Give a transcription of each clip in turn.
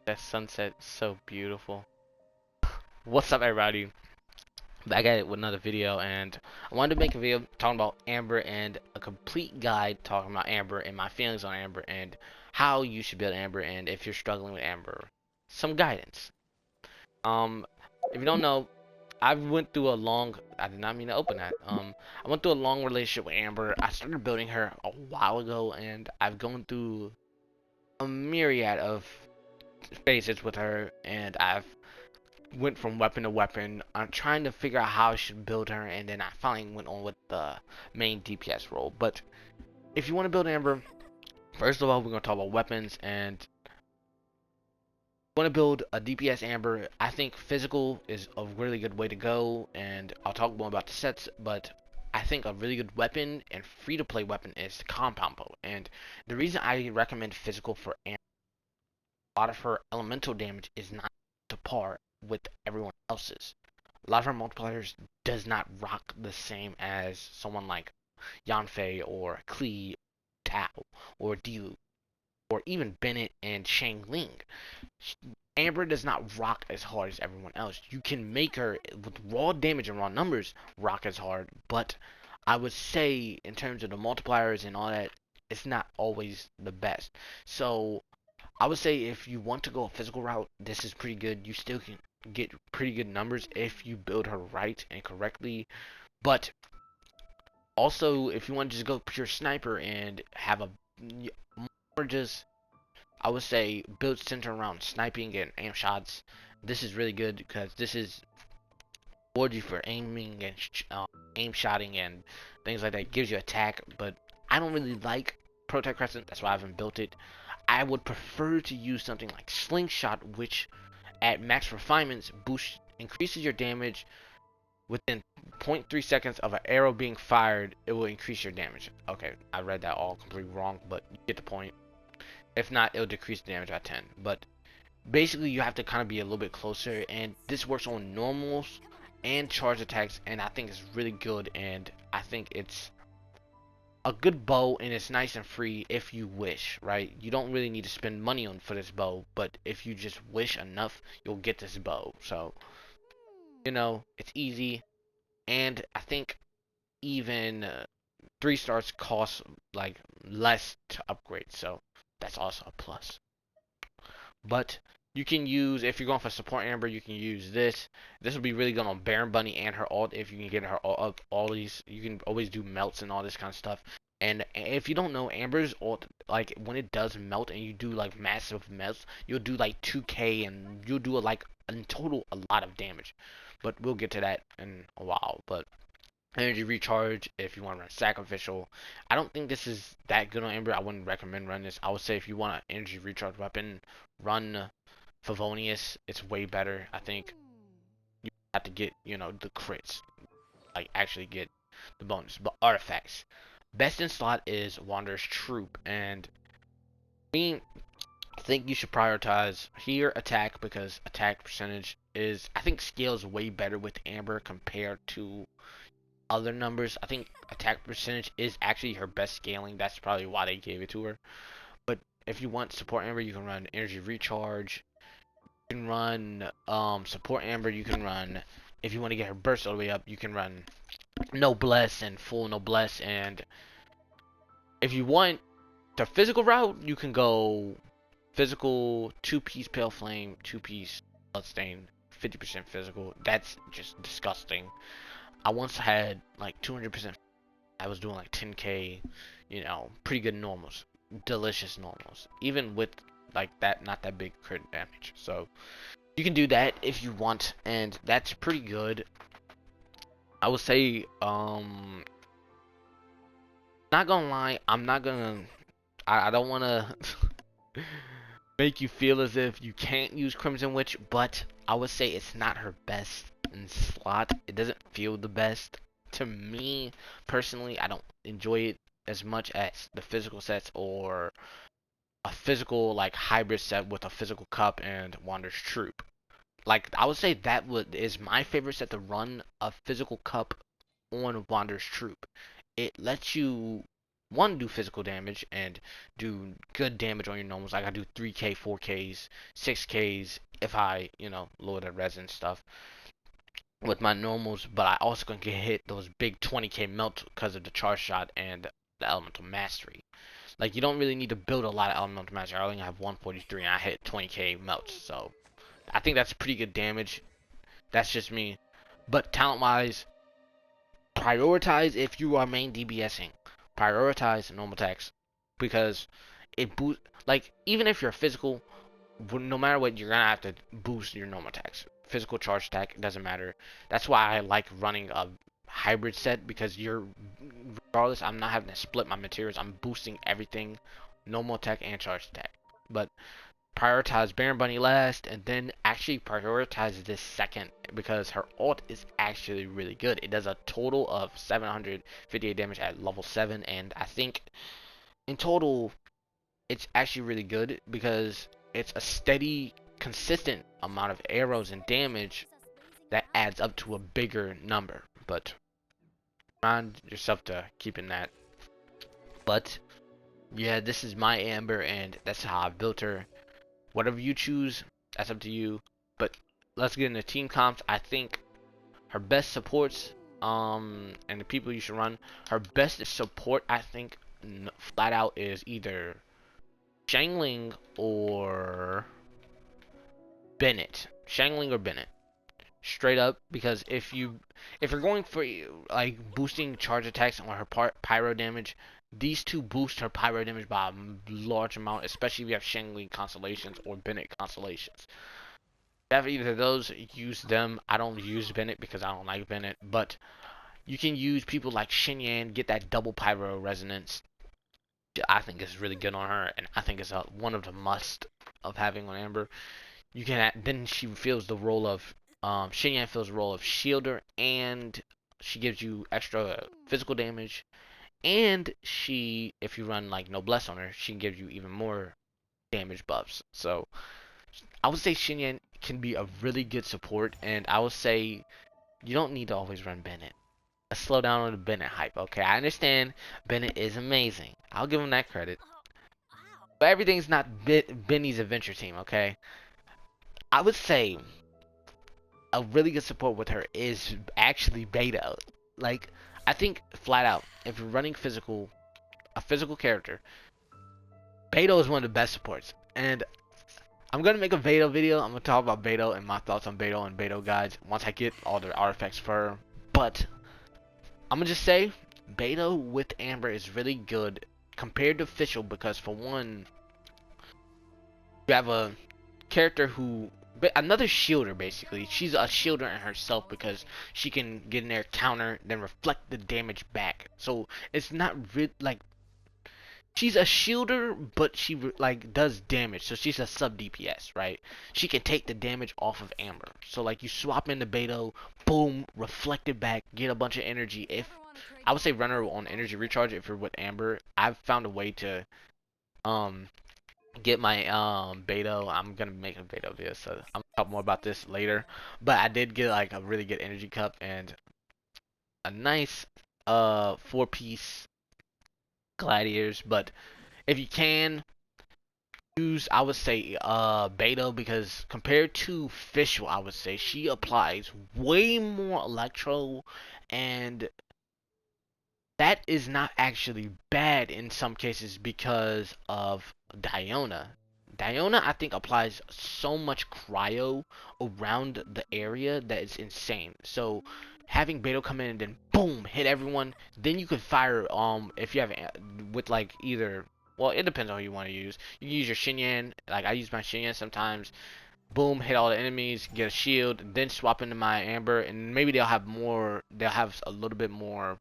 That sunset is so beautiful. What's up, everybody? Back at it with another video, and I wanted to make a video talking about Amber and a complete guide talking about Amber and my feelings on Amber and how you should build Amber, and if you're struggling with Amber, some guidance. Um, if you don't know, I did not mean to open that. I went through a long relationship with Amber. I started building her a while ago, and I've gone through a myriad of phases with her, and I've went from weapon to weapon. I'm trying to figure out how I should build her, and then I finally went on with the main DPS role. But if you want to build Amber, first of all, we're going to talk about weapons, and want to build a DPS Amber. I think physical is a really good way to go, and I'll talk more about the sets, but I think a really good weapon and free-to-play weapon is the compound bow. And the reason I recommend physical for Amber, a lot of her elemental damage is not to par with everyone else's. A lot of her multipliers does not rock the same as someone like Yanfei or Klee, Tao, or Dilu, or even Bennett and Shang Ling. Amber does not rock as hard as everyone else. You can make her with raw damage and raw numbers rock as hard, but I would say in terms of the multipliers and all that, it's not always the best. So I would say if you want to go a physical route, this is pretty good. You still can get pretty good numbers if you build her right and correctly. But also, if you want to just go pure sniper and have a more just, I would say, build center around sniping and aim shots. This is really good because this is reward you for aiming and aim shotting and things like that. Gives you attack, but I don't really like Protect Crescent. That's why I haven't built it. I would prefer to use something like Slingshot, which at max refinements increases your damage within 0.3 seconds of an arrow being fired. It will increase your damage. Okay, I read that all completely wrong, but you get the point. If not, it'll decrease the damage by 10. But basically, you have to kind of be a little bit closer, and this works on normals and charge attacks, and I think it's really good, and I think it's a good bow, and it's nice and free if you wish, right? You don't really need to spend money on for this bow, but if you just wish enough, you'll get this bow. So, it's easy, and I think even 3 stars cost like less to upgrade, so that's also a plus. But you can use, if you're going for support Amber, you can use this. This will be really good on Baron Bunny and her ult. If you can get her all these, you can always do melts and all this kind of stuff. And if you don't know, Amber's ult, like when it does melt and you do like massive melts, you'll do like 2k and you'll do like in total a lot of damage. But we'll get to that in a while. But energy recharge, if you want to run sacrificial, I don't think this is that good on Amber. I wouldn't recommend running this. I would say if you want an energy recharge weapon, run Favonius. It's way better. I think you have to get, the crits, like actually get the bonus. But artifacts, best in slot is Wanderer's Troop, and me, I think you should prioritize here attack, because attack percentage is, I think, scales way better with Amber compared to other numbers. I think attack percentage is actually her best scaling. That's probably why they gave it to her. But if you want support Amber, you can run energy recharge. You can run support Amber. You can run, if you want to get her burst all the way up, you can run noblesse and full noblesse. And if you want the physical route, you can go physical 2-piece pale flame, 2-piece bloodstain, 50% physical. That's just disgusting. I once had like 200%. I was doing like 10k, pretty good normals, delicious normals, even with like that, not that big crit damage. So you can do that if you want, and that's pretty good. I would say, not gonna lie, I don't wanna make you feel as if you can't use Crimson Witch, but I would say it's not her best in slot. It doesn't feel the best. To me, personally, I don't enjoy it as much as the physical sets or a physical, like, hybrid set with a physical cup and Wander's Troop. Like, I would say is my favorite set to run a physical cup on Wander's Troop. It lets you one, do physical damage and do good damage on your normals. Like I do 3k, 4ks, 6ks if I, lower the res and stuff with my normals, but I also can get hit those big 20k melts because of the charge shot and the elemental mastery. Like you don't really need to build a lot of elemental mastery. I only have 143 and I hit 20k melts, so I think that's pretty good damage. That's just me. But talent wise, prioritize if you are main DBSing. Prioritize normal attacks because it boost, like even if you're physical, no matter what, you're gonna have to boost your normal attacks. Physical charge attack, doesn't matter. That's why I like running a hybrid set because regardless, I'm not having to split my materials. I'm boosting everything, normal attack and charge attack. But prioritize Baron Bunny last, and then actually prioritize this second because her ult is actually really good. It does a total of 758 damage at level 7, and I think in total it's actually really good because it's a steady, consistent amount of arrows and damage that adds up to a bigger number. But remind yourself to keeping that. But yeah, this is my Amber, and that's how I built her. Whatever you choose, that's up to you. But let's get into team comps. I think her best supports, and the people you should run. Her best support, I think, flat out is either Shangling or Bennett. Shangling or Bennett. Straight up, because if you're going for like boosting charge attacks on her pyro damage, these two boost her pyro damage by a large amount, especially if you have Shangling constellations or Bennett constellations. If you have either of those, use them. I don't use Bennett because I don't like Bennett, but you can use people like Xinyan, get that double pyro resonance. I think is really good on her, and I think it's one of the must of having on Amber. You can then she fills the role of Xinyan fills the role of shielder, and she gives you extra physical damage. And if you run like Noblesse on her, she can give you even more damage buffs. So I would say Xinyan can be a really good support, and I would say you don't need to always run Bennett. Let's slow down on the Bennett hype, okay? I understand Bennett is amazing. I'll give him that credit. But everything's not Benny's adventure team, okay? I would say a really good support with her is actually Beto. Like, I think flat out, if you're running a physical character, Beto is one of the best supports. And I'm gonna make a Beto video. I'm gonna talk about Beto and my thoughts on Beto and Beto guides once I get all the artifacts for her. But I'm gonna just say Beto with Amber is really good compared to Official because for one, you have a character who another shielder basically. She's a shielder in herself because she can get in there, counter, then reflect the damage back. So it's not like she's a shielder, but she like does damage. So she's a sub DPS, right? She can take the damage off of Amber. So like you swap into Beto, boom, reflect it back, get a bunch of energy. If I would say run her on energy recharge if you're with Amber. I've found a way to get my Beto. I'm gonna make a Beto video, so I'm gonna talk more about this later. But I did get like a really good energy cup and a nice 4-piece gladiators. But if you can use, I would say Beto, because compared to Fischl, I would say she applies way more electro, and that is not actually bad in some cases because of Diona. Diona, I think, applies so much cryo around the area that it's insane. So having Beto come in and then boom, hit everyone, then you could fire if you have with like either, well, it depends on who you want to use. You can use your Xinyan, like I use my Xinyan sometimes. Boom, hit all the enemies, get a shield, then swap into my Amber, and maybe they'll have a little bit more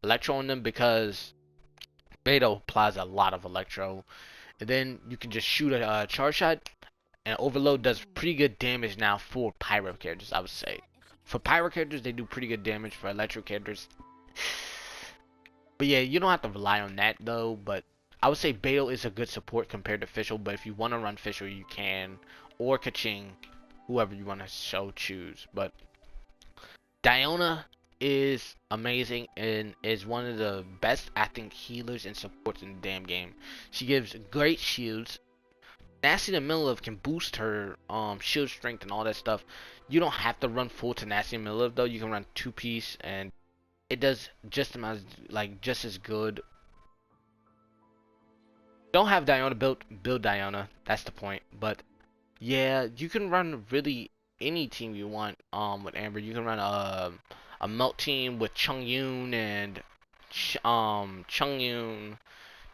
electro on them because Beto applies a lot of electro. And then you can just shoot a charge shot, and overload does pretty good damage now for pyro characters, I would say. For pyro characters, they do pretty good damage. For electro characters, but yeah, you don't have to rely on that though. But I would say Beto is a good support compared to Fischl. But if you want to run Fischl, you can, or Kaching, whoever you want to choose. But Diona, is amazing and is one of the best acting healers and supports in the damn game. She gives great shields. Nasty the Miliv can boost her shield strength and all that stuff. You don't have to run full to Nasty Miliv though. You can run 2-piece and it does just as just as good. Don't have Diana build Diana. That's the point. But yeah, you can run really any team you want with Amber. You can run a melt team with Chung Yoon and Chung Yoon.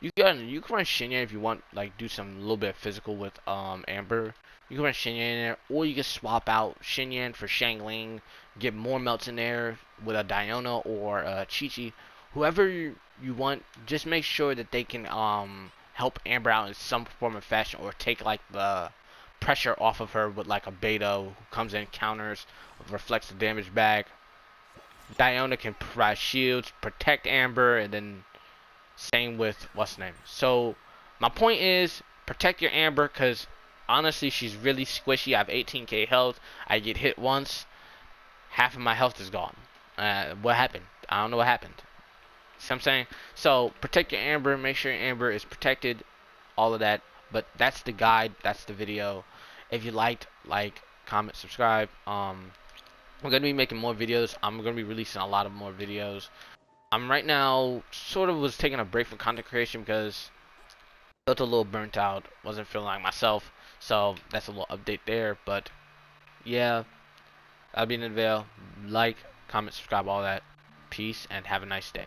You can run Shinyan if you want, like do some little bit of physical with Amber. You can run Shinyan in there, or you can swap out Shinyan for Shangling, get more melts in there with a Diona or a Chi-Chi. Whoever you want, just make sure that they can help Amber out in some form of fashion, or take like the pressure off of her with like a Beta who comes in, counters, reflects the damage back. Diona can provide shields, protect Amber, and then same with what's the name. So my point is protect your Amber, because honestly she's really squishy. I have 18k health. I get hit once, half of my health is gone. What happened? I don't know what happened. See what I'm saying? So protect your Amber. Make sure your Amber is protected. All of that. But that's the guide. That's the video. If you liked, like, comment, subscribe. We're gonna be making more videos. I'm gonna be releasing a lot of more videos. I'm right now sort of was taking a break from content creation because I felt a little burnt out, wasn't feeling like myself, so that's a little update there. But yeah, I'll be in the veil. Like, comment, subscribe, all that. Peace and have a nice day.